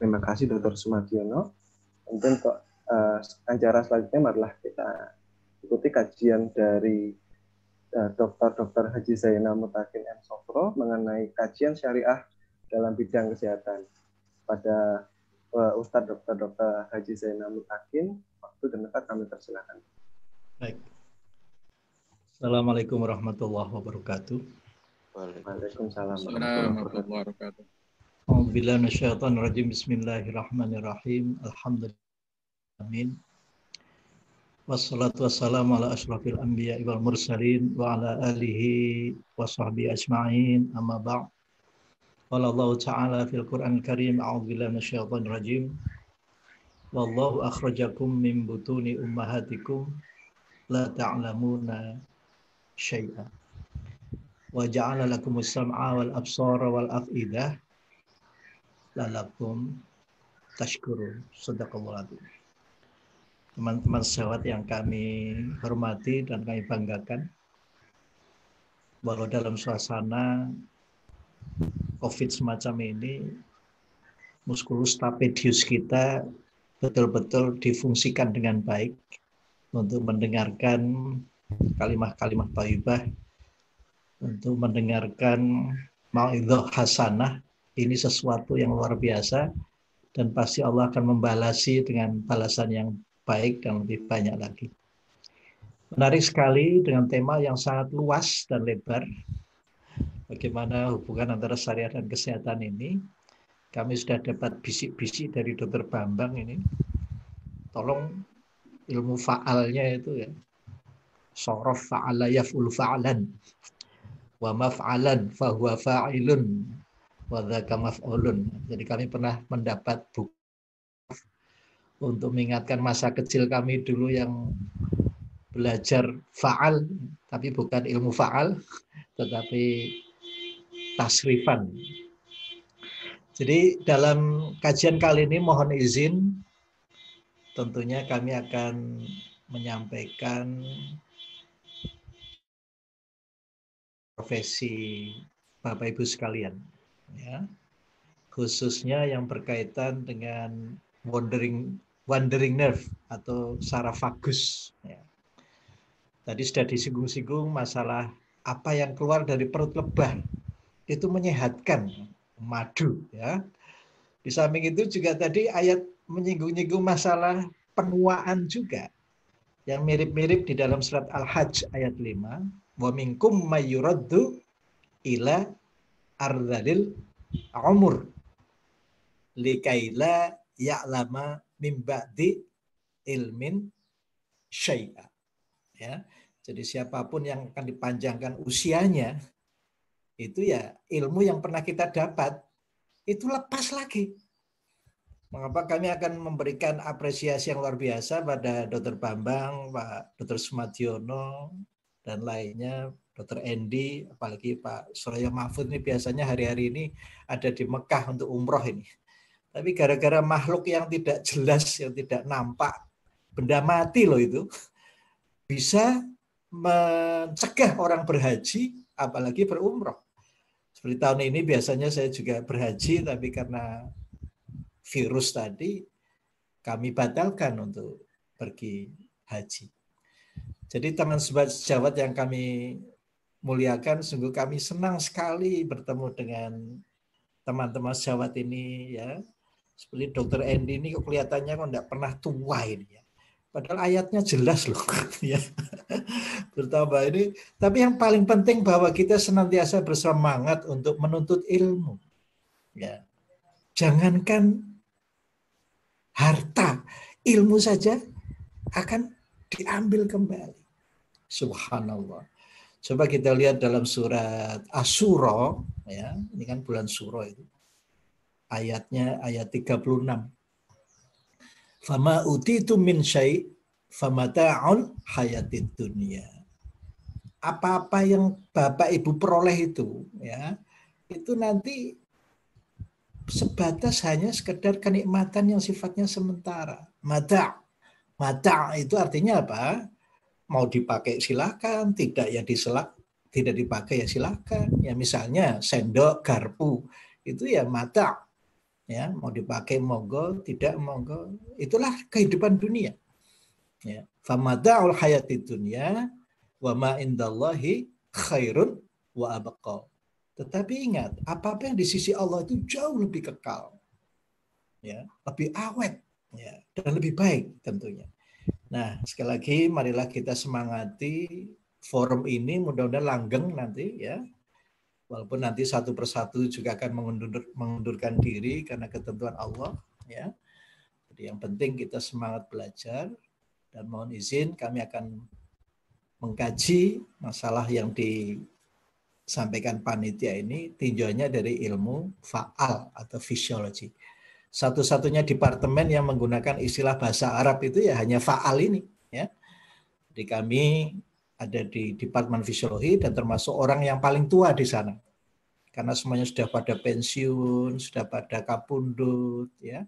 Terima kasih Dr. Sumadiono. Mungkin untuk acara selanjutnya marilah kita ikuti kajian dari Dr. Haji Zainal Mutakin M. Sofro mengenai kajian syariah dalam bidang kesehatan. Pada Ustadz Dr. Haji Zainal Mutakin, waktu dan tempat kami persilakan. Baik. Assalamualaikum warahmatullahi wabarakatuh. Waalaikumsalam warahmatullahi wabarakatuh. A'udzubillahi minasyaitonir rajim. Bismillahirrahmanirrahim. Alhamdulillah. Amin. Wassalatu wassalamu ala asyrafil anbiya'i wal mursalin wa ala alihi wa sahbihi ajma'in. Amma ba'd. Qala Allah Ta'ala fil Qur'anil Karim, a'udzubillahi minasyaitonir rajim. Wallahu akhrajakum min butuni ummahatikum la ta'lamuna syai'a. Wa ja'ala lakumus sam'a wal absara wal af'idah lalakum tashkurun. Shadaqallahu adzim. Teman-teman sejawat yang kami hormati dan kami banggakan, bahwa dalam suasana COVID semacam ini, musculus stapedius kita betul-betul difungsikan dengan baik untuk mendengarkan kalimah-kalimah thayyibah, untuk mendengarkan mau'izah hasanah. Ini sesuatu yang luar biasa dan pasti Allah akan membalasi dengan balasan yang baik dan lebih banyak lagi. Menarik sekali dengan tema yang sangat luas dan lebar. Bagaimana hubungan antara syariah dan kesehatan ini. Kami sudah dapat bisik-bisik dari Dr. Bambang ini. Tolong ilmu fa'alnya itu ya. Sorof fa'ala yaf'ul fa'alan. Wa maf'alan fahuwa fa'ilun. Wadhaka maf'ulun. Jadi kami pernah mendapat buku untuk mengingatkan masa kecil kami dulu yang belajar fa'al, tapi bukan ilmu fa'al, tetapi tasrifan. Jadi dalam kajian kali ini mohon izin, tentunya kami akan menyampaikan profesi Bapak Ibu sekalian. Ya, khususnya yang berkaitan dengan wandering nerve atau saraf vagus. Ya. Tadi sudah disinggung-singgung masalah apa yang keluar dari perut lebah itu menyehatkan, madu. Ya. Di samping itu juga tadi ayat menyinggung-nyinggung masalah penuaan juga, yang mirip-mirip di dalam surat Al-Hajj ayat 5. Wa minkum mayyuraddu ila ardhalil umur likaila ya'lama min ba'di ilmin syai'a. Ya. Jadi siapapun yang akan dipanjangkan usianya, itu ya ilmu yang pernah kita dapat itu lepas lagi. Mengapa kami akan memberikan apresiasi yang luar biasa pada Dr. Bambang, Pak Dr. Sumadiono dan lainnya, Dr. Endi, apalagi Pak Suraya Mahfud ini biasanya hari-hari ini ada di Mekah untuk umroh ini. Tapi gara-gara makhluk yang tidak jelas, yang tidak nampak, benda mati loh itu, bisa mencegah orang berhaji, apalagi berumroh. Seperti tahun ini biasanya saya juga berhaji, tapi karena virus tadi, kami batalkan untuk pergi haji. Jadi teman sejawat yang kami muliakan, sungguh kami senang sekali bertemu dengan teman-teman sejawat ini ya. Seperti Dr. Endi ini kok kelihatannya kok enggak pernah tua ini ya. Padahal ayatnya jelas loh ya. Bertambah ini, tapi yang paling penting bahwa kita senantiasa bersemangat untuk menuntut ilmu. Ya. Jangankan harta, ilmu saja akan diambil kembali. Subhanallah. Coba kita lihat dalam surat Asy-Syura, ya, ini kan bulan Syura itu. Ayatnya ayat 36. Fama utitu min syai' famata'ul hayatid dunya. Apa-apa yang Bapak Ibu peroleh itu, ya, itu nanti sebatas hanya sekedar kenikmatan yang sifatnya sementara. Mata' itu artinya apa? Mau dipakai silakan, tidak ya tidak dipakai ya silakan. Ya misalnya sendok, garpu itu ya mata. Ya, mau dipakai monggo, tidak monggo. Itulah kehidupan dunia. Ya. Famada'ul hayati dunya wa ma indallahi khairun wa abqa. Tetapi ingat, apa-apa yang di sisi Allah itu jauh lebih kekal. Ya, lebih awet, ya, dan lebih baik tentunya. Nah, sekali lagi marilah kita semangati forum ini, mudah-mudahan langgeng nanti ya. Walaupun nanti satu persatu juga akan mengundurkan diri karena ketentuan Allah ya. Jadi yang penting kita semangat belajar, dan mohon izin kami akan mengkaji masalah yang disampaikan panitia ini tinjauannya dari ilmu faal atau fisiologi. Satu-satunya departemen yang menggunakan istilah bahasa Arab itu ya hanya faal ini ya. Jadi kami ada di Departemen Fisiologi dan termasuk orang yang paling tua di sana. Karena semuanya sudah pada pensiun, sudah pada kapundut ya.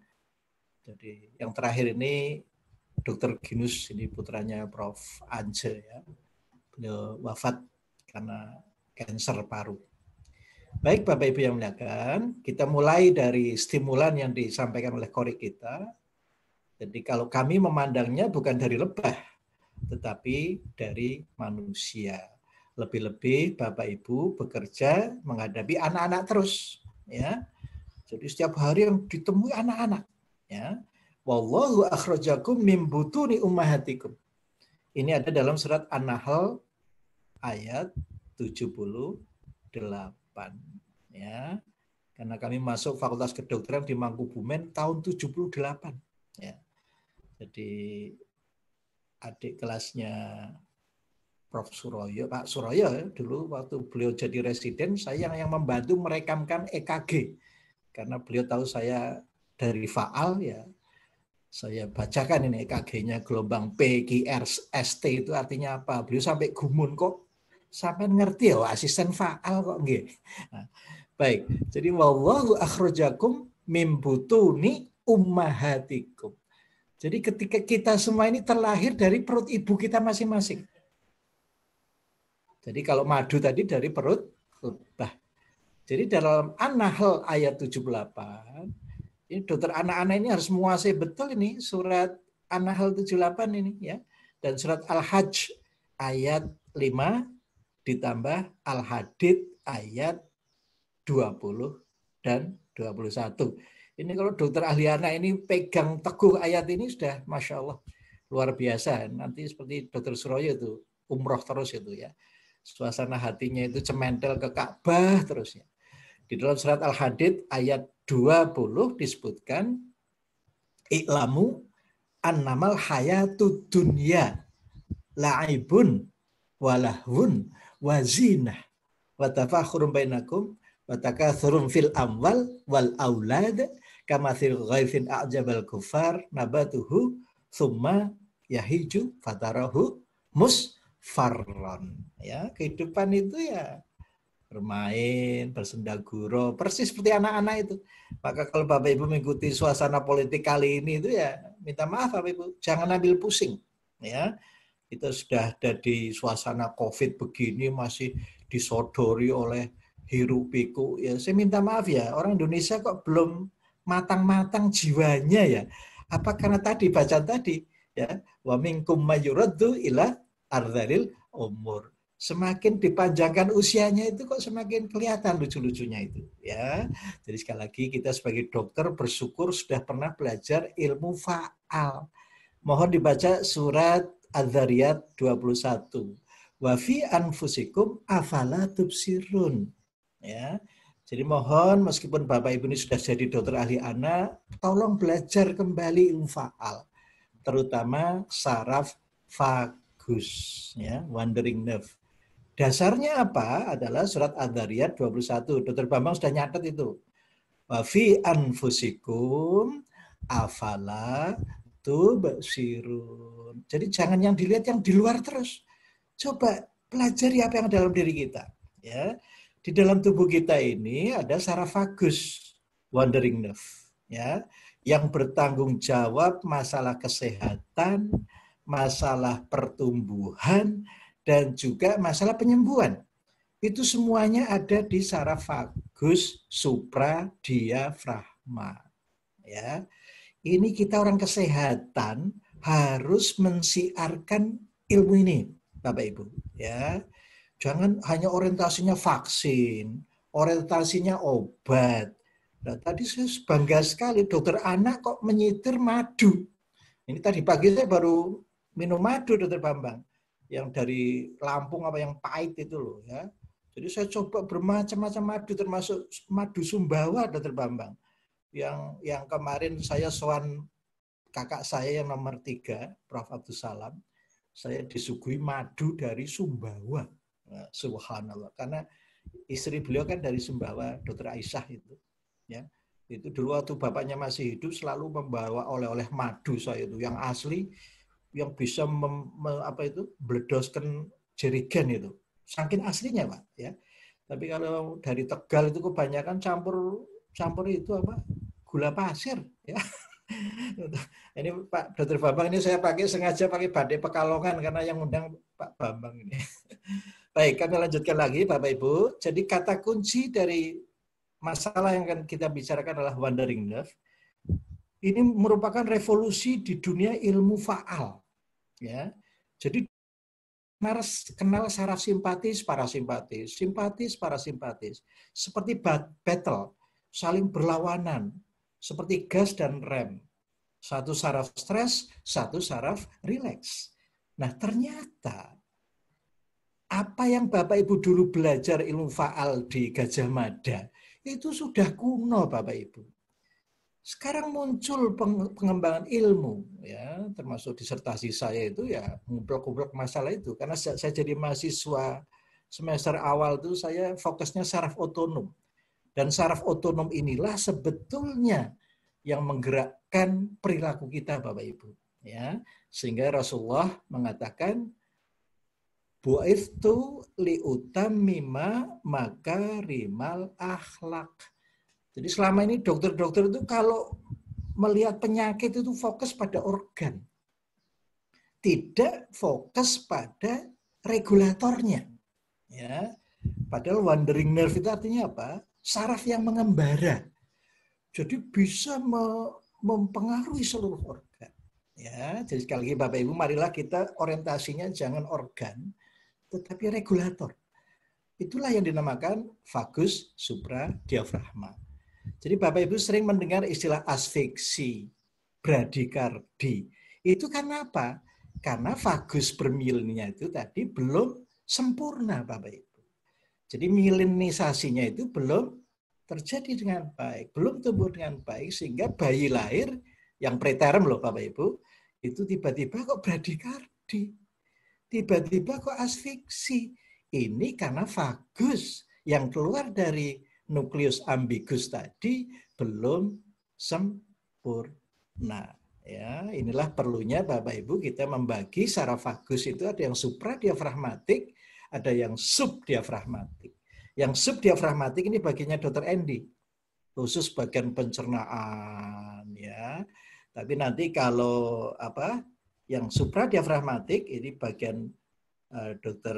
Jadi yang terakhir ini Dr. Ginus, ini putranya Prof. Ance ya. Beliau wafat karena kanker paru. Baik Bapak Ibu yang muliakan, kita mulai dari stimulan yang disampaikan oleh Qori kita. Jadi kalau kami memandangnya bukan dari lebah, tetapi dari manusia. Lebih-lebih Bapak Ibu bekerja menghadapi anak-anak terus, ya. Jadi setiap hari yang ditemui anak-anak, ya. Wallahu akhrajakum mim butuni ummahatikum. Ini ada dalam surat An-Nahl ayat 78, ya. Karena kami masuk Fakultas Kedokteran di Mangkubumen tahun 78, ya. Jadi adik kelasnya Prof. Suroyo, Pak Suroyo dulu waktu beliau jadi residen, saya yang membantu merekamkan EKG. Karena beliau tahu saya dari faal, ya saya bacakan ini EKG-nya gelombang P, Q, R, ST itu artinya apa. Beliau sampai gumun, kok sampai ngerti ya asisten faal kok nggih. Nah, baik, jadi wallahu akhrajakum mim butuni ummahatikum. Jadi ketika kita semua ini terlahir dari perut ibu kita masing-masing. Jadi kalau madu tadi dari perut lebah. Jadi dalam An-Nahl ayat 78, ini dokter anak-anak ini harus menguasai betul ini surat An-Nahl 78 ini ya. Dan surat Al-Hajj ayat 5 ditambah Al-Hadid ayat 20 dan 21. Ini kalau dokter ahli anak ini pegang teguh ayat ini sudah Masya Allah luar biasa. Nanti seperti dokter Suroyo itu umroh terus itu ya. Suasana hatinya itu cementel ke Ka'bah terusnya. Di dalam surat Al-Hadid ayat 20 disebutkan i'lamu annamal hayatud dunya la'ibun walahun wazinah wa tafakhurun bainakum wa takatsurun fil amwal wal aulad kamathil ghaithin a'jabal kufar nabatuhu thumma yahiju fatarahu musfarron. Ya, kehidupan itu ya bermain, bersendaguro, persis seperti anak-anak itu. Maka kalau Bapak Ibu mengikuti suasana politik kali ini itu ya minta maaf Bapak Ibu, jangan ambil pusing. Ya, kita sudah ada di suasana COVID begini masih disodori oleh hiruk pikuk. Ya, saya minta maaf ya, orang Indonesia kok belum matang-matang jiwanya ya. Apa karena tadi bacaan tadi ya, wa minkum mayuraddu ila ardhalil umur. Semakin dipanjangkan usianya itu kok semakin kelihatan lucu-lucunya itu ya. Jadi sekali lagi kita sebagai dokter bersyukur sudah pernah belajar ilmu faal. Mohon dibaca surat Az-Zariyat 21. Wa fi anfusikum afala tubsirun. Ya. Jadi mohon meskipun Bapak Ibu ini sudah jadi dokter ahli anak, tolong belajar kembali ilmu faal. Terutama saraf vagus ya, wandering nerve. Dasarnya apa? Adalah surat Az-Zariyat 21. Dr. Bambang sudah nyatet itu. Wa fi anfusikum afala tubsirun. Jadi jangan yang dilihat yang di luar terus. Coba pelajari apa yang dalam diri kita. Ya, di dalam tubuh kita ini ada saraf vagus, wandering nerve. Ya, yang bertanggung jawab masalah kesehatan, masalah pertumbuhan, dan juga masalah penyembuhan. Itu semuanya ada di saraf vagus supradiafragma. ya. Ini kita orang kesehatan harus mensiarkan ilmu ini, Bapak Ibu, ya. Jangan hanya orientasinya vaksin, orientasinya obat. Nah, tadi saya bangga sekali dokter anak kok menyitir madu. Ini tadi pagi saya baru minum madu, Dokter Bambang, yang dari Lampung apa yang pahit itu loh, ya. Jadi saya coba bermacam-macam madu, termasuk madu Sumbawa, Dokter Bambang. Yang kemarin saya sowan kakak saya yang nomor 3, Prof. Abdul Salam, saya disuguhi madu dari Sumbawa. Nah, subhanallah, karena istri beliau kan dari Sumbawa, Dokter Aisyah itu, ya. Itu dulu waktu bapaknya masih hidup selalu membawa oleh-oleh madu saya itu yang asli, yang bisa meledoskan jerigen itu. Saking aslinya, Pak, ya. Tapi kalau dari Tegal itu kebanyakan campur itu apa? Gula pasir, ya. Ini Pak Dr. Bambang ini saya sengaja pakai badai Pekalongan karena yang undang Pak Bambang ini. Baik, kami lanjutkan lagi Bapak Ibu. Jadi kata kunci dari masalah yang akan kita bicarakan adalah wandering nerve. Ini merupakan revolusi di dunia ilmu faal, ya. Jadi kenal saraf simpatis, parasimpatis, simpatis, parasimpatis, seperti battle, saling berlawanan, seperti gas dan rem. Satu saraf stres, satu saraf rileks. Nah, ternyata apa yang Bapak Ibu dulu belajar ilmu faal di Gajah Mada itu sudah kuno, Bapak Ibu. Sekarang muncul pengembangan ilmu, ya, termasuk disertasi saya itu ya ngumpul-ngumpul masalah itu. Karena saya jadi mahasiswa semester awal itu saya fokusnya saraf otonom. Dan saraf otonom inilah sebetulnya yang menggerakkan perilaku kita, Bapak Ibu, ya. Sehingga Rasulullah mengatakan bu'ithtu liutammima makarimal akhlak. Jadi selama ini dokter-dokter itu kalau melihat penyakit itu fokus pada organ. Tidak fokus pada regulatornya. Ya. Padahal wandering nerve itu artinya apa? Saraf yang mengembara. Jadi bisa mempengaruhi seluruh organ. Ya, jadi sekali lagi Bapak Ibu, marilah kita orientasinya jangan organ, tetapi regulator. Itulah yang dinamakan vagus supradiafragma. Jadi Bapak Ibu sering mendengar istilah asfiksi, bradikardi. Itu karena apa? Karena vagus bermielinnya itu tadi belum sempurna, Bapak Ibu. Jadi mielinisasinya itu belum terjadi dengan baik, belum tumbuh dengan baik, sehingga bayi lahir yang preterm loh Bapak Ibu, itu tiba-tiba kok bradikardi, tiba-tiba kok asfiksi. Ini karena vagus yang keluar dari nukleus ambigus tadi belum sempurna. Ya, inilah perlunya Bapak Ibu kita membagi saraf vagus itu ada yang supradiafragmatik, ada yang subdiafragmatik. Yang subdiafragmatik ini bagiannya Dr. Andy, khusus bagian pencernaan, ya. Tapi nanti kalau yang supradiafragmatik ini bagian Dr.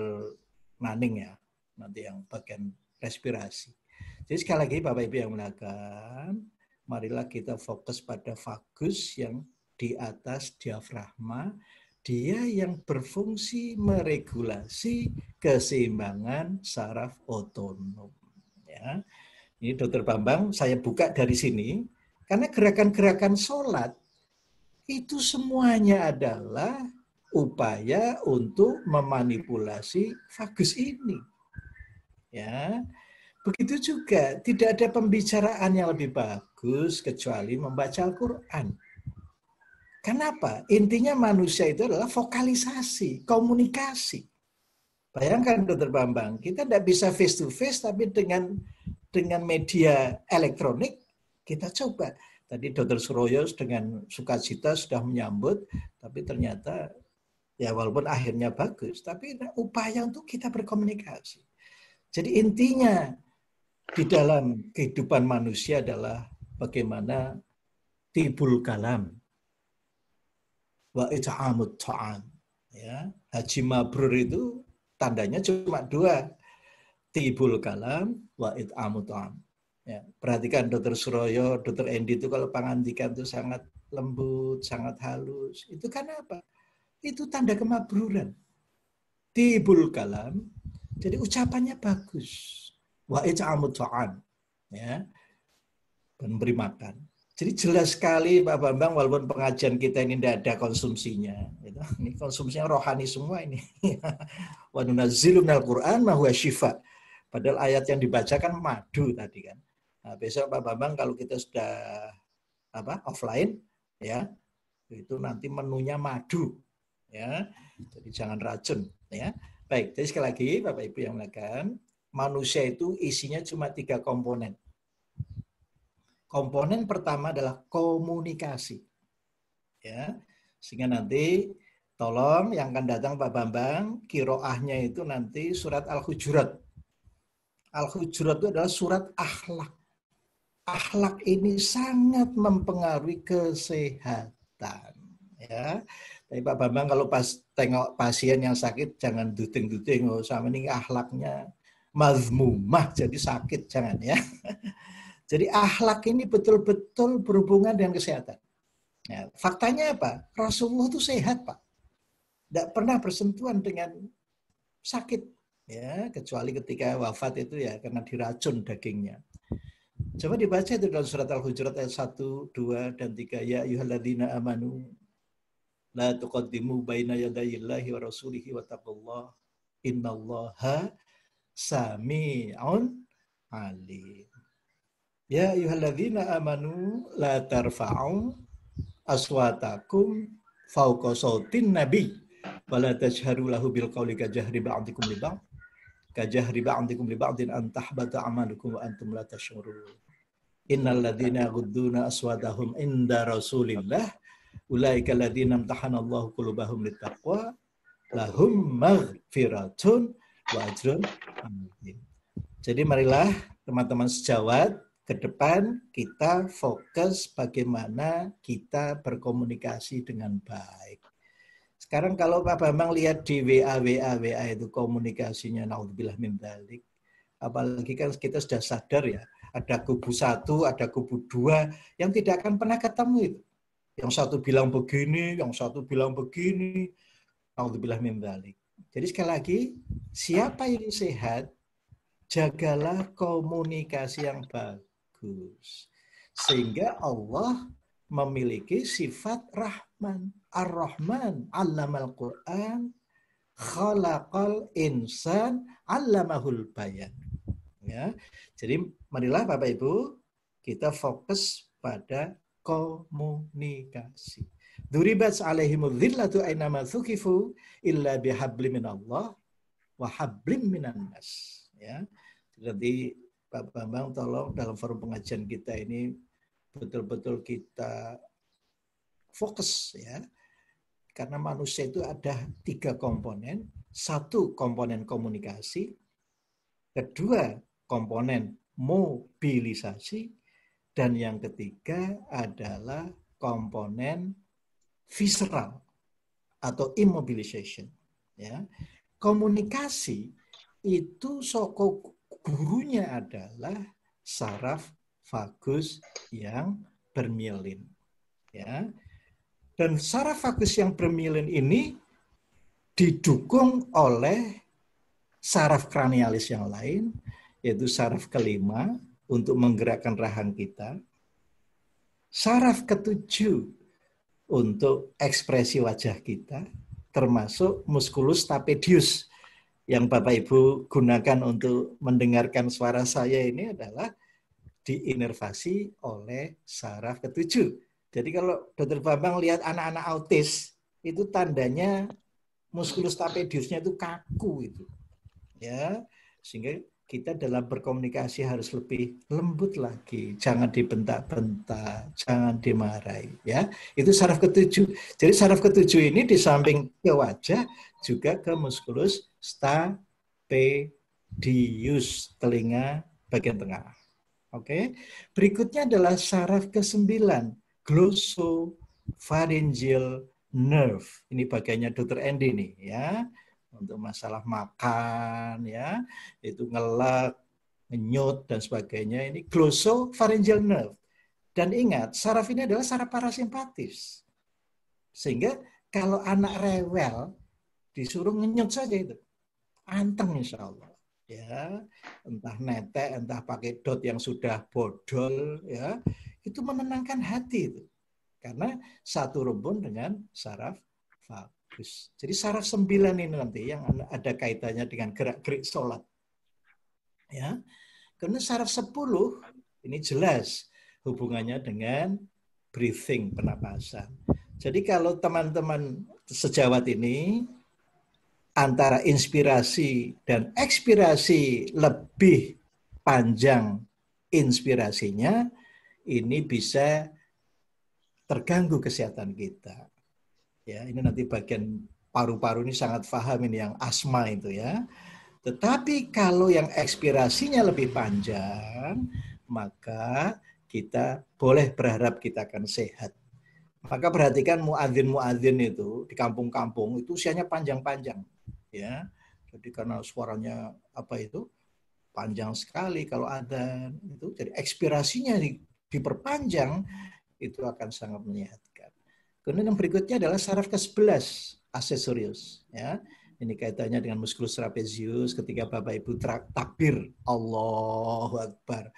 Naning, ya, nanti yang bagian respirasi. Jadi sekali lagi Bapak Ibu yang melakukan, marilah kita fokus pada vagus yang di atas diafragma, dia yang berfungsi meregulasi keseimbangan saraf otonom. Ya. Ini Dr. Bambang, saya buka dari sini, karena gerakan-gerakan sholat, itu semuanya adalah upaya untuk memanipulasi vagus ini. Ya. Begitu juga, tidak ada pembicaraan yang lebih bagus kecuali membaca Al-Quran. Kenapa? Intinya manusia itu adalah vokalisasi, komunikasi. Bayangkan Dr. Bambang, kita tidak bisa face to face, tapi dengan media elektronik kita coba. Tadi Dr. Suroyo dengan sukacita sudah menyambut, tapi ternyata ya walaupun akhirnya bagus, tapi upaya untuk kita berkomunikasi. Jadi intinya di dalam kehidupan manusia adalah bagaimana tibul kalam wa it'amut ta'am. Ya, haji mabrur itu tandanya cuma 2. Tibul kalam wa it'amut ta'am. Ya, perhatikan Dr. Suroyo, Dr. Endi itu kalau pangandikan itu sangat lembut, sangat halus. Itu karena apa? Itu tanda kemakburan. Tibul kalam, jadi ucapannya bagus. Wa it'amut ta'am, ya, dan beri makan. Jadi jelas sekali Pak Bambang, walaupun pengajian kita ini tidak ada konsumsinya, gitu. Ini konsumsinya rohani semua ini. Wa nunazzilu minal Qur'an ma huwa syifa. Padahal ayat yang dibacakan madu tadi kan. Nah, besok Pak Bambang kalau kita sudah offline, ya, itu nanti menunya madu, ya. Jadi jangan racun, ya. Baik, jadi sekali lagi Bapak Ibu yang melakukan, manusia itu isinya cuma 3 komponen. Komponen pertama adalah komunikasi, ya. Sehingga nanti tolong yang akan datang Pak Bambang, kiroahnya itu nanti surat Al-Hujurat. Al-Hujurat itu adalah surat akhlak. Akhlak ini sangat mempengaruhi kesehatan, ya. Tapi Pak Bambang kalau pas tengok pasien yang sakit jangan duting-duting, oh sama ini akhlaknya mazmumah jadi sakit, jangan ya. Jadi akhlak ini betul-betul berhubungan dengan kesehatan. Ya, faktanya apa? Rasulullah itu sehat, Pak. Tidak pernah bersentuhan dengan sakit, ya, kecuali ketika wafat itu ya karena diracun dagingnya. Coba dibaca itu dalam surat Al-Hujurat ayat 1, 2, dan 3. Ya ayyuhalladzina amanu la tuqaddimu baina yadayillahi wa rasulihi wa taqullah innallaha sami'un alim. Ya ayyuhalladzina amanu la tarfa'u aswatakum fawqa sautin nabi wa la tajharu lahu bil qawli kajahri ba'dikum li ba'd kajahri ba'dikum li ba'din an tahbata amalukum wa antum la tash'urun. Innal ladzina yaghudduna aswatahum inda Rasulillah ulaika ladzina imtahanallahu qulubahum littaqwa lahum maghfiratun wa ajrun azim. Jadi marilah teman-teman sejawat, ke depan kita fokus bagaimana kita berkomunikasi dengan baik. Sekarang kalau Pak Bambang lihat di WA itu komunikasinya naudzubillah min dzalik. Apalagi kan kita sudah sadar ya, ada kubu 1, ada kubu 2 yang tidak akan pernah ketemu itu. Yang satu bilang begini, yang satu bilang begini. Naudzubillah min dzalik. Jadi sekali lagi, siapa yang sehat, jagalah komunikasi yang bagus. Sehingga Allah memiliki sifat Rahman. Ar-Rahman, 'allamal Qur'an, khalaqal insan, 'allamahul bayan. Ya. Jadi marilah Bapak Ibu, kita fokus pada komunikasi. Duribat 'alaihimudz dzillatu ainama thuqifu illa bihablim minallah wa hablim minan nas. Ya. Jadi Pak Bambang tolong dalam forum pengajian kita ini betul-betul kita fokus ya. Karena manusia itu ada 3 komponen. 1 komponen komunikasi, 2 komponen mobilisasi, dan yang ketiga adalah komponen visceral atau immobilization. Ya. Komunikasi itu gurunya adalah saraf vagus yang bermyelin. Ya. Dan saraf vagus yang bermyelin ini didukung oleh saraf kranialis yang lain, yaitu saraf kelima untuk menggerakkan rahang kita, saraf ketujuh untuk ekspresi wajah kita, termasuk musculus stapedius yang Bapak Ibu gunakan untuk mendengarkan suara saya ini adalah diinervasi oleh saraf ketujuh. Jadi kalau Dr. Bambang lihat anak-anak autis, itu tandanya musculus stapediusnya itu kaku itu. Ya, sehingga kita dalam berkomunikasi harus lebih lembut lagi, jangan dibentak-bentak, jangan dimarahi, ya. Itu saraf ketujuh. Jadi saraf ketujuh ini di samping ke wajah juga ke musculus stapedius, telinga bagian tengah. Oke. Berikutnya adalah saraf ke-9, glossopharyngeal nerve. Ini bagiannya Dr. Endi nih ya. Untuk masalah makan ya, itu ngelak, ngenyut dan sebagainya. Ini glossopharyngeal nerve. Dan ingat, saraf ini adalah saraf parasimpatis. Sehingga kalau anak rewel, disuruh ngenyut saja itu. Anteng insya Allah. Ya, entah netek, entah pakai dot yang sudah bodol, ya, itu menenangkan hati itu. Karena satu rumpun dengan saraf vagus. Jadi saraf 9 ini nanti yang ada kaitannya dengan gerak-gerik sholat. Ya. Karena saraf 10 ini jelas hubungannya dengan breathing, pernapasan. Jadi kalau teman-teman sejawat ini antara inspirasi dan ekspirasi lebih panjang inspirasinya, ini bisa terganggu kesehatan kita. Ya, ini nanti bagian paru-paru ini sangat paham ini yang asma itu ya. Tetapi kalau yang ekspirasinya lebih panjang, maka kita boleh berharap kita akan sehat. Maka perhatikan muadzin-muadzin itu di kampung-kampung itu usianya panjang-panjang, ya. Jadi karena suaranya apa itu panjang sekali kalau adzan itu, jadi ekspirasinya diperpanjang, itu akan sangat menyehatkan. Kemudian yang berikutnya adalah saraf ke-11 aksesorius, ya. Ini kaitannya dengan musculus trapezius ketika Bapak Ibu takbir Allahu Akbar.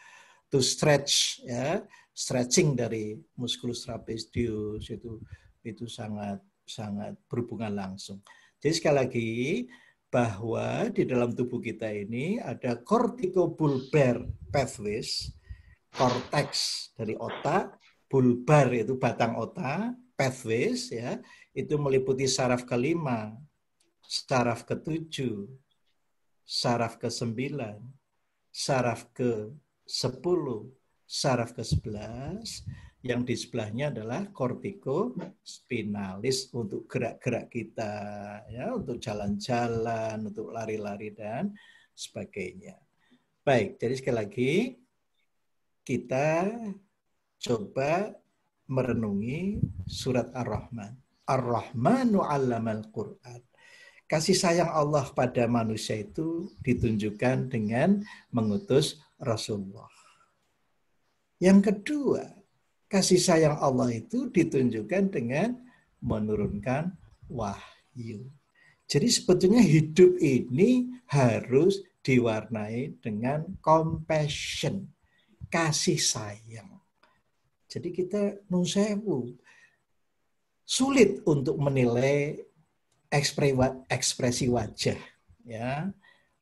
To stretch, ya, stretching dari musculus trapezius itu sangat berhubungan langsung. Jadi sekali lagi bahwa di dalam tubuh kita ini ada corticobulbar pathways, cortex dari otak, bulbar itu batang otak, pathways ya, itu meliputi saraf ke-5, saraf ke-7, saraf ke-9, saraf ke-10, saraf ke-11, yang di sebelahnya adalah corticospinalis untuk gerak-gerak kita, ya, untuk jalan-jalan, untuk lari-lari dan sebagainya. Baik, jadi sekali lagi kita coba merenungi surat Ar-Rahman. Ar-Rahmanu 'allamal Qur'an. Kasih sayang Allah pada manusia itu ditunjukkan dengan mengutus Rasulullah. Yang kedua, kasih sayang Allah itu ditunjukkan dengan menurunkan wahyu. Jadi sebetulnya hidup ini harus diwarnai dengan compassion, kasih sayang. Jadi kita nusewu, sulit untuk menilai ekspresi wajah. Ya,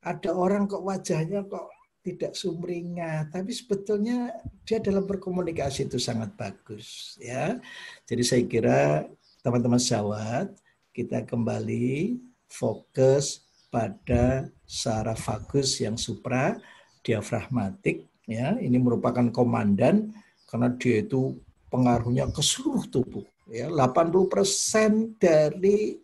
ada orang kok wajahnya kok tidak sumringah, tapi sebetulnya dia dalam berkomunikasi itu sangat bagus. Ya, jadi saya kira teman-teman sejawat kita kembali fokus pada saraf vagus yang supra diafragmatik. Ya, ini merupakan komandan karena dia itu pengaruhnya ke seluruh tubuh. Ya, 80% dari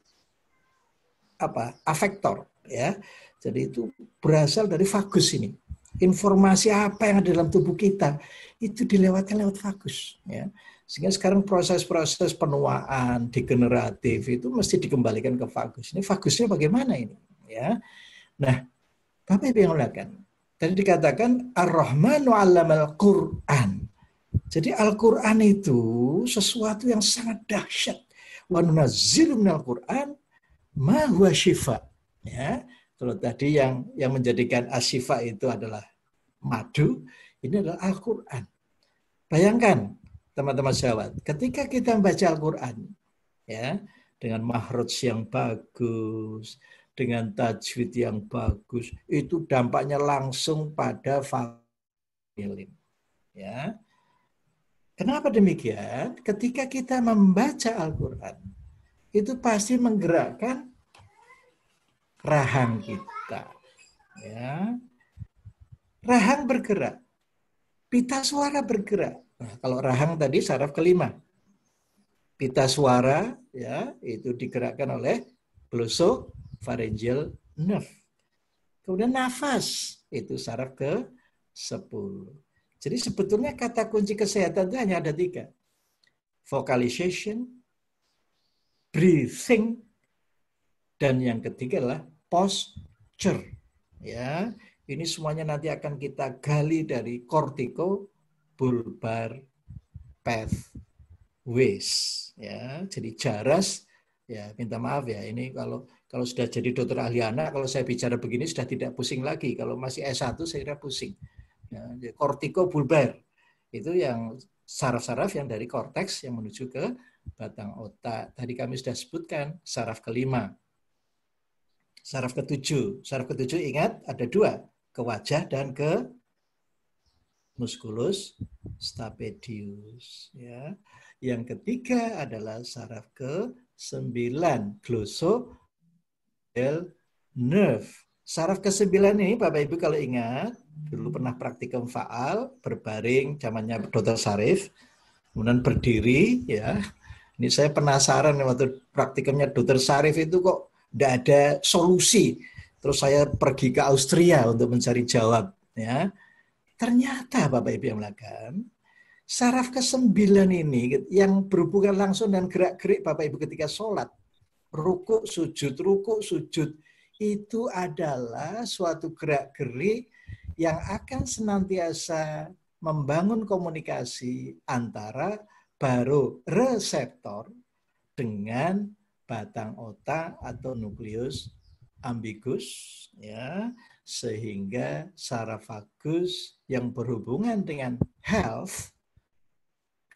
afektor. Ya, jadi itu berasal dari vagus ini. Informasi apa yang ada dalam tubuh kita itu dilewatkan lewat vagus. Ya. Sehingga sekarang proses-proses penuaan degeneratif itu mesti dikembalikan ke vagus. Ini vagusnya bagaimana ini? Ya. Nah, Bapak Ibu yang mulakan. Tadi dikatakan Ar-Rahmanu 'allamal Qur'an. Jadi Al-Quran itu sesuatu yang sangat dahsyat. Wa nunazzilu minal Qur'an ma huwa syifa. Ya, kalau tadi yang menjadikan asyifa itu adalah madu, ini adalah Al-Quran. Bayangkan teman-teman sahabat, ketika kita membaca Al-Quran, ya, dengan mahraj yang bagus, dengan tajwid yang bagus, itu dampaknya langsung pada faham. Ya. Kenapa demikian? Ketika kita membaca Al-Quran, itu pasti menggerakkan rahang kita. Ya. Rahang bergerak, pita suara bergerak. Nah, kalau rahang tadi saraf ke-5. Pita suara ya itu digerakkan oleh glossopharyngeal nerve. Kemudian nafas itu saraf ke-10. Jadi sebetulnya kata kunci kesehatan itu hanya ada 3. Vocalization, breathing, dan yang ketiga adalah posture. Ya, Ini semuanya nanti akan kita gali dari corticobulbar pathways. Ya, jadi JARAS, ya minta maaf ya, ini kalau sudah jadi dokter ahli anak, kalau saya bicara begini sudah tidak pusing lagi. Kalau masih S1 saya kira pusing. Ya, corticobulbar itu yang saraf-saraf yang dari korteks yang menuju ke batang otak. Tadi kami sudah sebutkan saraf kelima. Saraf ketujuh. Saraf ketujuh ingat ada dua, ke wajah dan ke musculus stapedius. Ya. Yang ketiga adalah saraf ke-9, glossopharyngeal nerve. Saraf ke-9 ini Bapak Ibu kalau ingat, dulu pernah praktikum faal, berbaring, zamannya Dr. Sarif, kemudian berdiri, ya. Ini saya penasaran waktu praktikumnya Dr. Sarif itu kok tidak ada solusi. Terus saya pergi ke Austria untuk mencari jawab. Ya. Ternyata Bapak Ibu yang melakukan, saraf ke-9 ini yang berhubungan langsung dengan gerak-gerik Bapak Ibu ketika sholat. Rukuk, sujud, itu adalah suatu gerak-gerik yang akan senantiasa membangun komunikasi antara baroreseptor dengan batang otak atau nukleus ambigus, ya, sehingga saraf vagus yang berhubungan dengan health,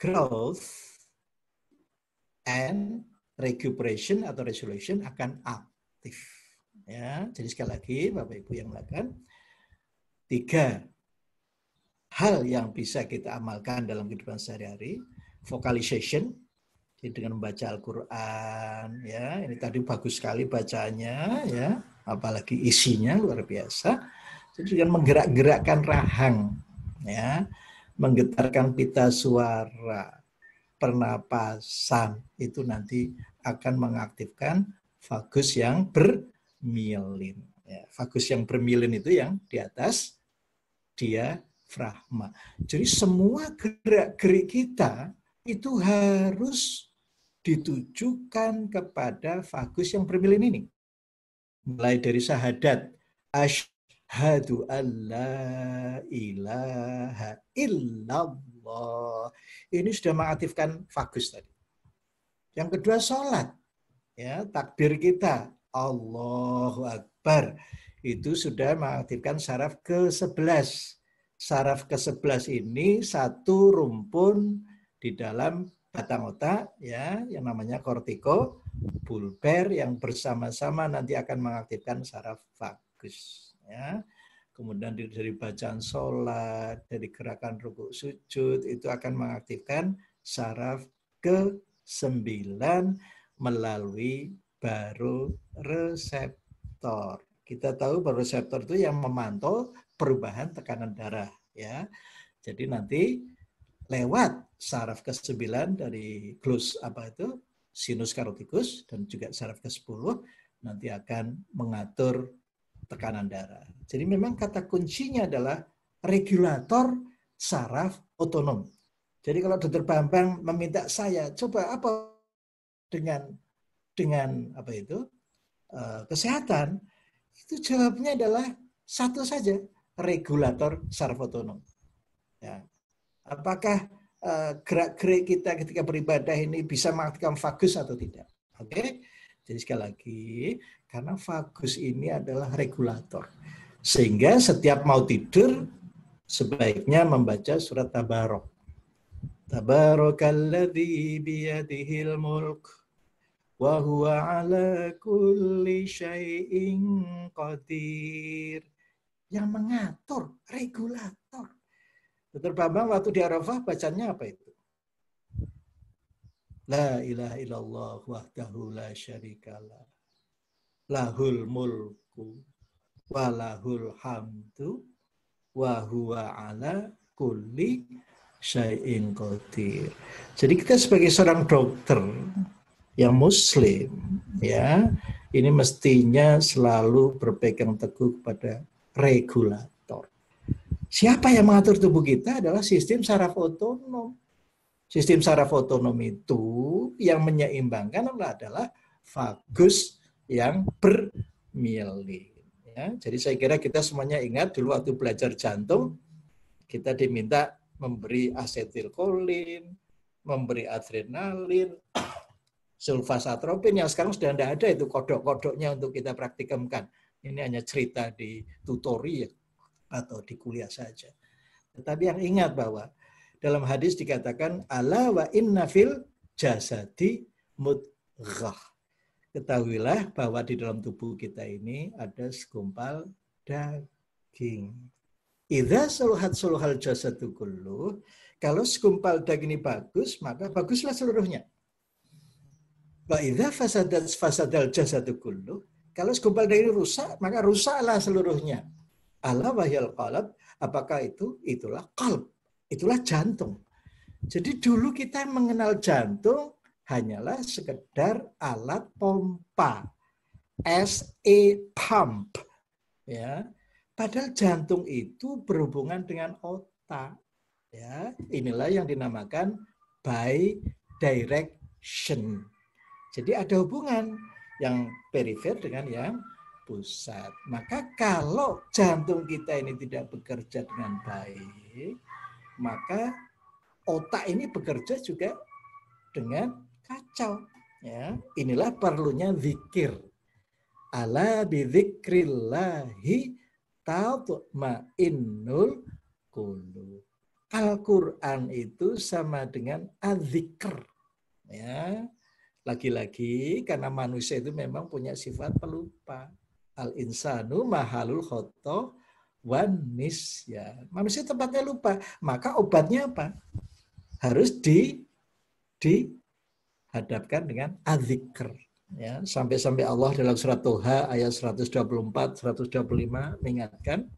growth, and recuperation atau resolution akan aktif. Ya, jadi sekali lagi Bapak Ibu yang melakukan 3 hal yang bisa kita amalkan dalam kehidupan sehari-hari. Vocalization, dengan membaca Al-Quran, ya, ini tadi bagus sekali bacaannya, ya, apalagi isinya luar biasa. Jadi dengan menggerak-gerakkan rahang, ya, menggetarkan pita suara, pernapasan, itu nanti akan mengaktifkan vagus yang bermilin. Ya, vagus yang bermilin itu yang di atas diafragma. Jadi semua gerak-gerik kita itu harus ditujukan kepada vagus yang bermilin ini. Mulai dari syahadat, asyhadu an la ilaha illallah. Ini sudah mengaktifkan vagus tadi. Yang kedua sholat. Ya, takbir kita, Allahu Akbar. Itu sudah mengaktifkan saraf ke-11. Saraf ke-11 ini satu rumpun di dalam batang otak, ya, yang namanya corticobulbar yang bersama-sama nanti akan mengaktifkan saraf vagus, ya. Kemudian dari bacaan sholat, dari gerakan rukuk sujud itu akan mengaktifkan saraf ke-9 melalui baroreseptor. Kita tahu baroreseptor itu yang memantau perubahan tekanan darah, ya. Jadi nanti lewat saraf ke-9 dari sinus caroticus dan juga saraf ke-10 nanti akan mengatur tekanan darah. Jadi memang kata kuncinya adalah regulator saraf otonom. Jadi kalau Dr. Bambang meminta saya coba apa dengan kesehatan, itu jawabnya adalah satu saja, regulator saraf otonom. Ya. Apakah gerak-gerik kita ketika beribadah ini bisa mengaktifkan vagus atau tidak? Oke, jadi sekali lagi, karena vagus ini adalah regulator. Sehingga setiap mau tidur, sebaiknya membaca surat Tabarok. Tabarakalladzi biyadihil mulk, wa huwa ala kulli syai'in qadir. Yang mengatur, regulator. Dr. Bambang waktu di Arafah bacanya apa itu? La ilaha illallah wahdahu la syarikalah. Lahul mulku wa lahul hamdu wa huwa ala kulli syai'in qadir. Jadi kita sebagai seorang dokter yang muslim, ya, ini mestinya selalu berpegang teguh kepada regulator. Siapa yang mengatur tubuh kita adalah sistem saraf otonom. Sistem saraf otonom itu yang menyeimbangkan adalah vagus yang bermilin. Ya, jadi saya kira kita semuanya ingat dulu waktu belajar jantung, kita diminta memberi asetilkolin, memberi adrenalin, sulfasatropin, yang sekarang sudah tidak ada itu kodok-kodoknya untuk kita praktikumkan. Ini hanya cerita di tutorial atau di kuliah saja. Tetapi yang ingat bahwa dalam hadis dikatakan ala wa inna fil jasadi mudghah. Ketahuilah bahwa di dalam tubuh kita ini ada segumpal daging. Idza saluhat saluhal jasadu kulluh. Kalau segumpal daging ini bagus, maka baguslah seluruhnya. Wa idza fasadat fasadal jasadu kulluh. Kalau segumpal daging ini rusak, maka rusaklah seluruhnya. Ala wahyal qalb, apakah itu? Itulah qalb. Itulah jantung. Jadi dulu kita mengenal jantung hanyalah sekedar alat pompa, SA pump, ya. Padahal jantung itu berhubungan dengan otak, ya. Inilah yang dinamakan bidirection. Jadi ada hubungan yang perifer dengan yang pusat. Maka kalau jantung kita ini tidak bekerja dengan baik, maka otak ini bekerja juga dengan kacau. Ya, inilah perlunya zikir. Ala bidzikrillahi tatma'innul qulub. Al-Quran itu sama dengan adzikr. Ya, lagi-lagi karena manusia itu memang punya sifat pelupa. Al-insanu mahalul khoto wan nisyan. Manusia tempatnya lupa. Maka obatnya apa? Harus dihadapkan dengan adzikr. Ya, sampai-sampai Allah dalam surat Toha ayat 124, 125 mengingatkan,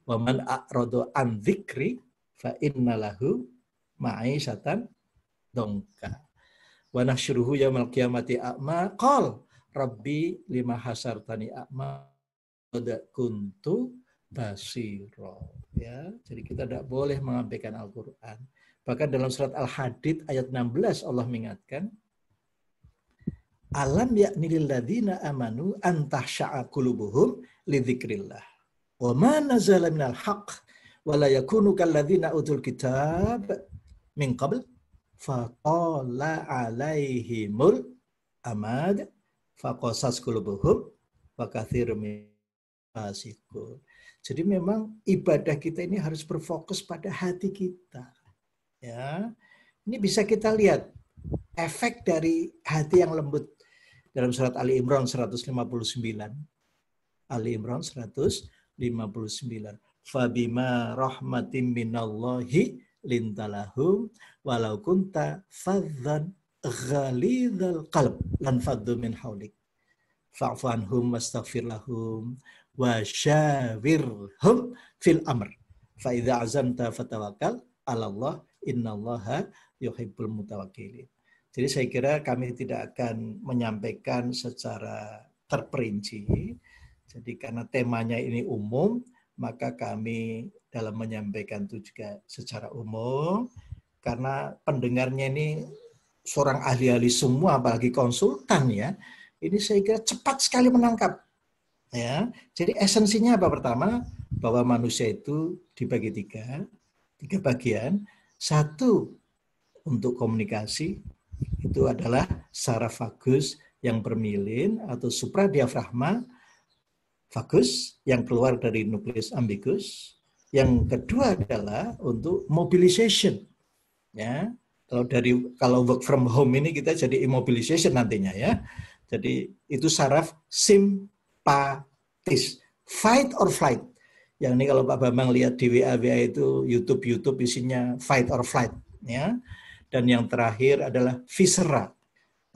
wa man a'rada an dzikri fa innalahu ma'isyatan dongka. Wa nahsyuruhu yaumil qiyamati a'ma qal rabbi lima hasartani a'ma qad kuntu basira. Ya, jadi kita tidak boleh mengabaikan Al-Qur'an. Bahkan dalam surat Al-Hadid ayat 16 Allah mengingatkan, alam yakni lil ladzina amanu an tahsha'a qulubuhum li dzikrillah wa ma nazala minal haqq wa la yakunu kal ladzina utul kitab min qabl faqala alaihimul amad faqasas qulubuhum wa katsirun min fasiqun. Jadi memang ibadah kita ini harus berfokus pada hati kita. Ya, ini bisa kita lihat efek dari hati yang lembut dalam surat Ali Imran 159. Ali Imran 159. Fabima rahmatim minallahi lintalahum walau kunta fadzan ghalidhal qalb lan faddu min haulik fa'fu anhum wastaghfir lahum wa syawirhum fil amr fa idza azamta fatawakkal 'ala Allah innallaha yuhibbul mutawakkilin. Jadi saya kira kami tidak akan menyampaikan secara terperinci. Jadi karena temanya ini umum, maka kami dalam menyampaikan itu juga secara umum. Karena pendengarnya ini seorang ahli-ahli semua, apalagi konsultan ya. Ini saya kira cepat sekali menangkap. Ya, jadi esensinya apa? Pertama, bahwa manusia itu dibagi tiga bagian. Satu untuk komunikasi, itu adalah saraf vagus yang bermilin atau supradiafragma vagus yang keluar dari nukleus ambigus. Yang kedua adalah untuk mobilization. Ya, kalau work from home ini kita jadi immobilization nantinya ya. Jadi itu saraf simpatis, fight or flight. Yang ini kalau Pak Bambang lihat di WA itu YouTube isinya fight or flight ya. Dan yang terakhir adalah viscera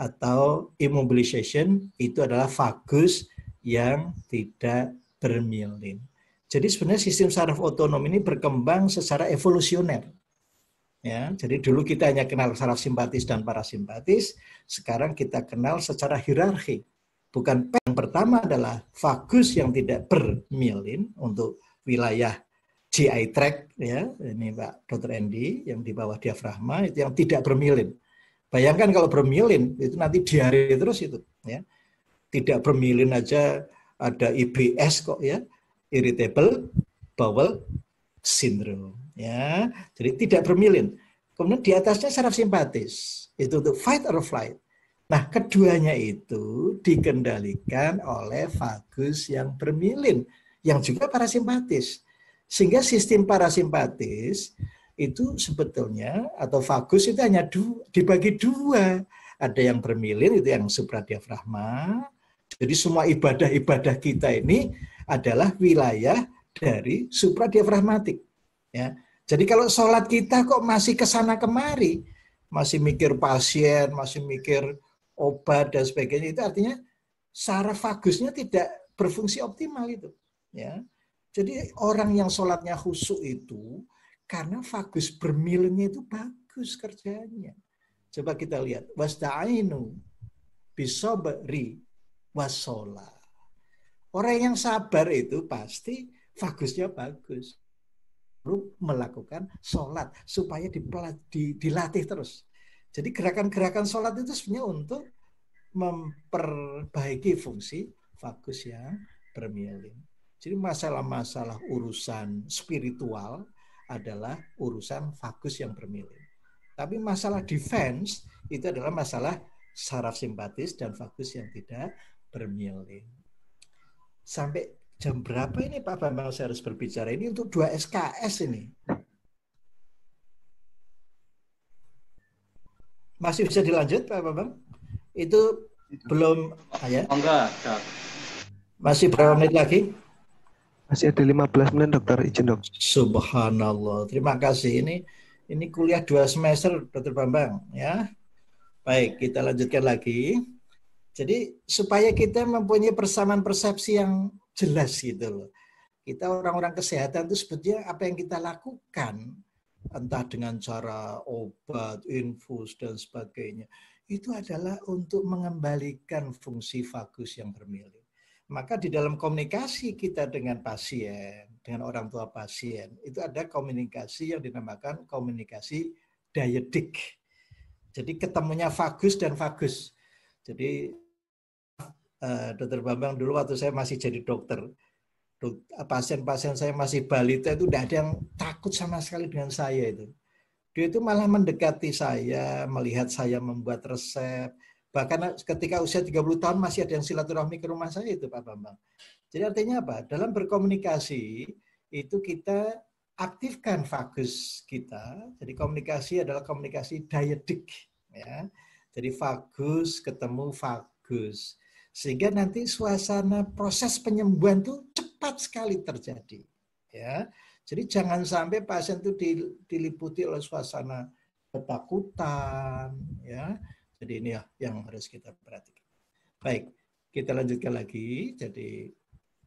atau immobilization, itu adalah vagus yang tidak bermilin. Jadi sebenarnya sistem saraf otonom ini berkembang secara evolusioner. Ya, jadi dulu kita hanya kenal saraf simpatis dan parasimpatis, sekarang kita kenal secara hierarki. Bukan yang pertama adalah vagus yang tidak bermilin untuk wilayah GI tract ya, ini Pak Dr. Andy yang di bawah diafragma itu yang tidak bermilin. Bayangkan kalau bermilin itu nanti diare terus itu ya. Tidak bermilin aja ada IBS kok ya, irritable bowel syndrome ya. Jadi tidak bermilin. Kemudian di atasnya saraf simpatis, itu untuk fight or flight. Nah, keduanya itu dikendalikan oleh vagus yang bermilin, yang juga parasimpatis. Sehingga sistem parasimpatis itu sebetulnya, atau vagus itu hanya dibagi dua. Ada yang bermilin, itu yang supradiafragma. Jadi semua ibadah-ibadah kita ini adalah wilayah dari supradiafragmatik. Ya. Jadi kalau sholat kita kok masih kesana kemari, masih mikir pasien, masih mikir obat dan sebagainya, itu artinya saraf vagusnya tidak berfungsi optimal itu. Ya, jadi orang yang sholatnya khusyuk itu karena vagus bermilinnya itu bagus kerjanya. Coba kita lihat, wasta'inu bisobri wasola. Orang yang sabar itu pasti vagusnya bagus. Lalu melakukan sholat supaya dilatih terus. Jadi gerakan-gerakan sholat itu sebenarnya untuk memperbaiki fungsi vagus yang bermilin. Jadi masalah-masalah urusan spiritual adalah urusan vagus yang bermilin. Tapi masalah defense itu adalah masalah saraf simpatis dan vagus yang tidak bermilin. Sampai jam berapa ini Pak Bambang saya harus berbicara? Ini untuk 2 SKS ini. Masih bisa dilanjut Pak Bambang? Itu belum ya? Enggak. Masih berapa menit lagi? Masih ada 15 menit dokter, izin dok. Subhanallah. Terima kasih. Ini kuliah 2 semester Dr. Bambang ya. Baik, kita lanjutkan lagi. Jadi supaya kita mempunyai persamaan persepsi yang jelas gitu loh. Kita orang-orang kesehatan itu sebetulnya apa yang kita lakukan, entah dengan cara obat, infus, dan sebagainya, itu adalah untuk mengembalikan fungsi vagus yang bermilin. Maka di dalam komunikasi kita dengan pasien, dengan orang tua pasien, itu ada komunikasi yang dinamakan komunikasi diedik. Jadi ketemunya vagus dan vagus. Jadi Dr. Bambang dulu waktu saya masih jadi dokter, pasien-pasien saya masih balita itu tidak ada yang takut sama sekali dengan saya itu. Dia itu malah mendekati saya, melihat saya membuat resep. Bahkan ketika usia 30 tahun masih ada yang silaturahmi ke rumah saya itu Pak Bambang. Jadi artinya apa? Dalam berkomunikasi itu kita aktifkan vagus kita. Jadi komunikasi adalah komunikasi diedik. Ya. Jadi vagus ketemu vagus. Sehingga nanti suasana proses penyembuhan itu cepat sekali terjadi. Ya. Jadi jangan sampai pasien itu diliputi oleh suasana ketakutan, ya. Jadi ini ya yang harus kita perhatikan. Baik, kita lanjutkan lagi. Jadi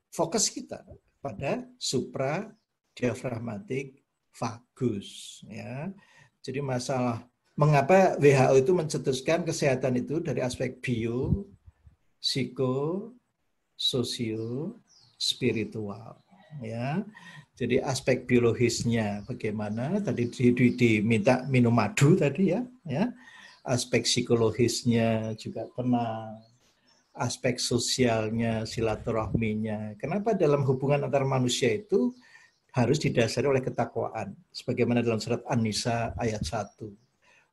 fokus kita pada supradiafragmatic vagus, ya. Jadi masalah mengapa WHO itu mencetuskan kesehatan itu dari aspek bio, psiko, sosio, spiritual, ya. Jadi aspek biologisnya bagaimana? Tadi diminta minum madu tadi ya. Aspek psikologisnya juga tenang. Aspek sosialnya, silaturahminya. Kenapa dalam hubungan antar manusia itu harus didasari oleh ketakwaan? Sebagaimana dalam surat An-Nisa ayat 1.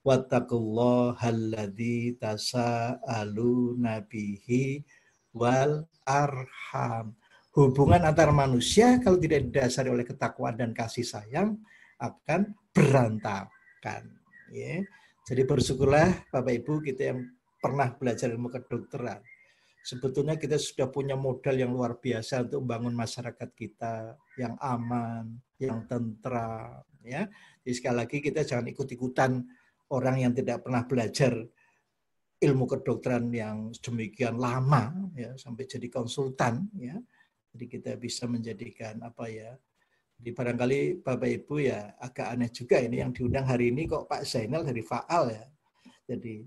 Wattaqullahal-ladzi tasa'aluna bihi wal arham. Hubungan antar manusia kalau tidak didasari oleh ketakwaan dan kasih sayang akan berantakan. Ya. Jadi bersyukurlah Bapak Ibu kita yang pernah belajar ilmu kedokteran. Sebetulnya kita sudah punya modal yang luar biasa untuk membangun masyarakat kita yang aman, yang tentram. Ya. Jadi sekali lagi kita jangan ikut-ikutan orang yang tidak pernah belajar ilmu kedokteran yang demikian lama, ya, sampai jadi konsultan, ya. Jadi kita bisa menjadikan apa ya, di barangkali Bapak Ibu ya agak aneh juga ini yang diundang hari ini kok Pak Zainal dari Faal ya. Jadi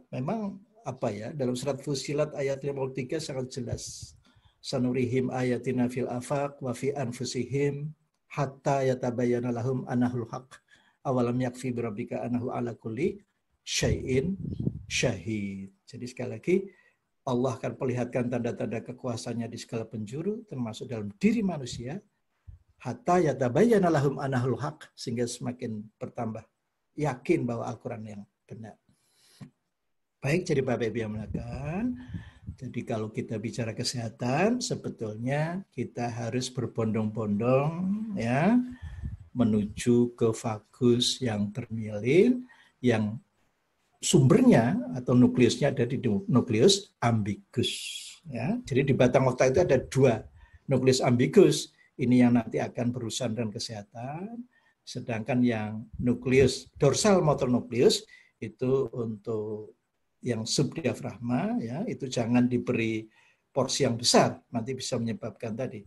memang apa ya, dalam surat Fussilat ayat 53 sangat jelas. Sanurihim ayatina fil afaq wa fi anfusihim hatta yatabayyana lahum annahul haq. Awalam yakfi birabbika annahu ala kulli syai'in syahid. Jadi sekali lagi Allah akan perlihatkan tanda-tanda kekuasaannya di segala penjuru, termasuk dalam diri manusia, hatta yatabayyana lahum annahul haq, sehingga semakin bertambah yakin bahwa Al-Quran yang benar. Baik, jadi Bapak Ibu yang melakukan, jadi kalau kita bicara kesehatan, sebetulnya kita harus berbondong-bondong ya menuju ke vagus yang bermyelin, yang sumbernya atau nukleusnya ada di nukleus ambigus. Ya, jadi di batang otak itu ada 2 nukleus ambigus. Ini yang nanti akan berurusan dengan kesehatan. Sedangkan yang nukleus dorsal motor nukleus itu untuk yang subdiafragma, ya itu jangan diberi porsi yang besar, nanti bisa menyebabkan tadi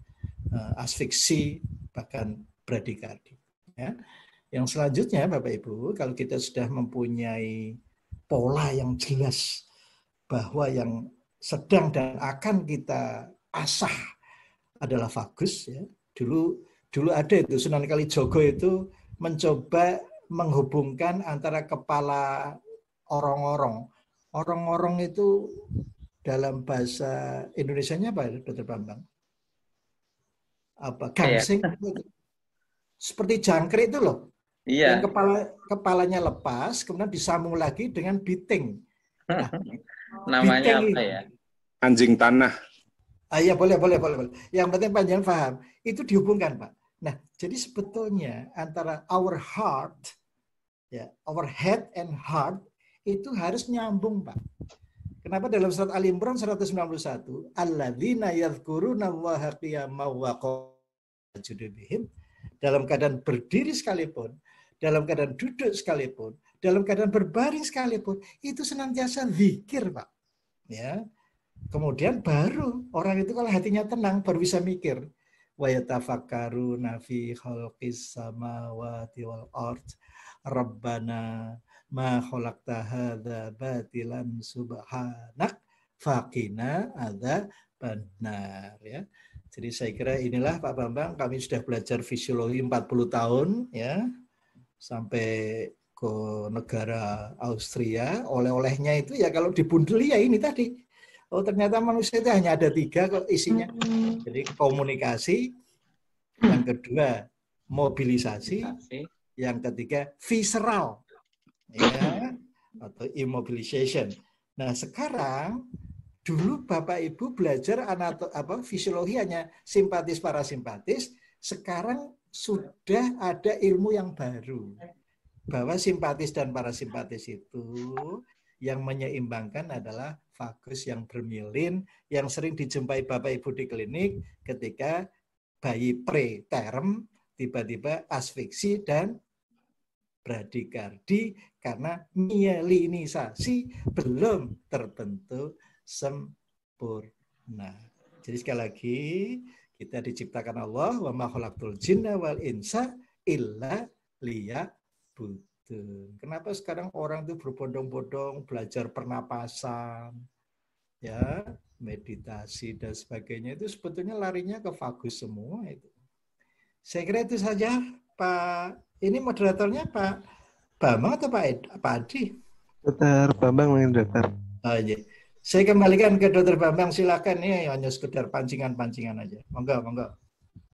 asfiksi bahkan bradikardi. Ya. Yang selanjutnya Bapak Ibu, kalau kita sudah mempunyai pola yang jelas bahwa yang sedang dan akan kita asah adalah vagus, ya. Dulu ada itu Sunan Kalijogo itu mencoba menghubungkan antara kepala orong-orong. Orong-orong itu dalam bahasa Indonesianya apa, Dr. Bambang? Apa gangsing? Seperti jangkrik itu loh. Iya. Yang kepalanya lepas, kemudian disambung lagi dengan biting. Nah, namanya biting apa ya? Anjing tanah. Iya boleh. Yang penting panjang paham. Itu dihubungkan, Pak. Nah, jadi sebetulnya antara our heart, ya, our head and heart itu harus nyambung, Pak. Kenapa dalam surat Ali Imran 191, alladzina yadhkurunallaha qiyaman wa qu'udan, dalam keadaan berdiri sekalipun, dalam keadaan duduk sekalipun, dalam keadaan berbaring sekalipun, itu senantiasa zikir, Pak. Ya. Kemudian baru orang itu kalau hatinya tenang baru bisa mikir. Wa yatafakkaruna fi khalqis samawati wal ard. Rabbana ma khalaqta hadza batilan subhanak faqina adzabannar, ya. Jadi saya kira inilah Pak Bambang, kami sudah belajar fisiologi 40 tahun ya. Sampai ke negara Austria, oleh-olehnya itu ya kalau dibundeli ya ini tadi. Oh ternyata manusia itu hanya ada 3 kok isinya. Jadi komunikasi, yang kedua mobilisasi, yang ketiga visceral, ya, atau immobilization. Nah sekarang dulu Bapak Ibu belajar fisiologi hanya simpatis parasimpatis, sekarang sudah ada ilmu yang baru bahwa simpatis dan parasimpatis itu yang menyeimbangkan adalah vagus yang bermyelin yang sering dijumpai Bapak Ibu di klinik ketika bayi preterm tiba-tiba asfiksi dan bradikardi karena myelinisasi belum terbentuk sempurna. Jadi sekali lagi kita diciptakan Allah wa ma khalaqtul jinna wal insa illa liya'budun. Kenapa sekarang orang itu berbondong-bondong belajar pernapasan, ya, meditasi dan sebagainya, itu sebetulnya larinya ke vagus semua itu. Saya kira itu saja, Pak. Ini moderatornya Pak Bambang atau Pak Adi? Dr. Bambang mungkin, Dokter. Oh, iya. Saya kembalikan ke Dr. Bambang, silakan. Ini hanya sekedar pancingan-pancingan aja. Monggo.